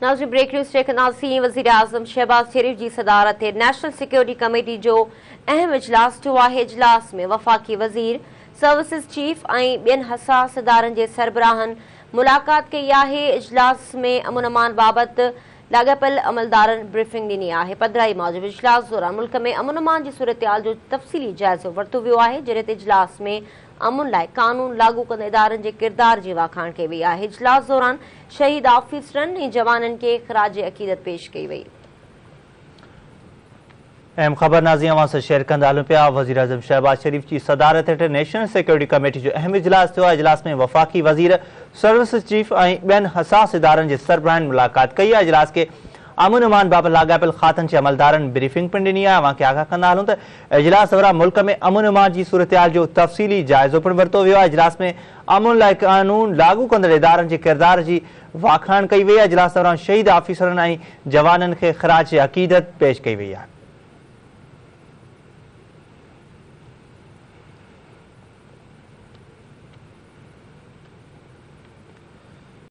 नाज़रीन brake news देखंदासीं। वज़ीर आज़म शहबाज शरीफ जी सदारत नेशनल सिक्योरिटी कमेटी जो अहम इजलास थियो आहे। इजलास में वफ़ाक़ी वज़ीर, सर्विसिस चीफ ऐं ॿियनि हसास इदारनि जे सरबराहनि मुलाक़ात कई आहे। इजलास में अमन अमान बाबति लाॻापियल अमलदारनि ब्रीफिंग ॾिनी आहे। पधिराई मूजिबि इजलास दौरान मुल्क में अमन अमान जी सूरतहाल जो तफ़सीली जाइज़ो वरितो वियो आहे, जॾहिं त इजलास में अमुन लाइ कानून लागू कंदड़ इदारनि जे किरदार जी वाखाण कई वई आहे। इजलास दौरान शहीद ऑफिसरनि ऐं जवाननि खे ख़राज अक़ीदत पेश कई वई। अहम ख़बर नाज़रीन अवां सां शेयर कंदा हलूं पिया। वज़ीर आज़म शहबाज शरीफ जी सदारत हेठि नेशनल सिक्योरिटी कमेटी जो अहम इजलास थियो आहे। इजलास में वफ़ाक़ी वज़ीर, सर्विसिस चीफ ऐं ॿियनि हसास इदारनि जे सरबराहनि मुलाक़ात कई आहे। इजलास के अमन अमान बाबति लाॻापियल खातनि जे अमलदारनि ब्रीफिंग पिणु ॾिनी आहे। अवां खे आगाह कंदा हलूं त इजलास दौरान मुल्क में अमन अमान जी सूरतहाल जो तफ़सीली जाइज़ो पिणु वरितो वियो आहे। इजलास में अमन लाइ कानून लागू कंदड़ इदारनि जे किरदार जी वाखाण कई वई आहे। इजलास दौरान शहीद ऑफिसरनि ऐं जवाननि खे ख़राज अक़ीदत पेश कई वई आहे।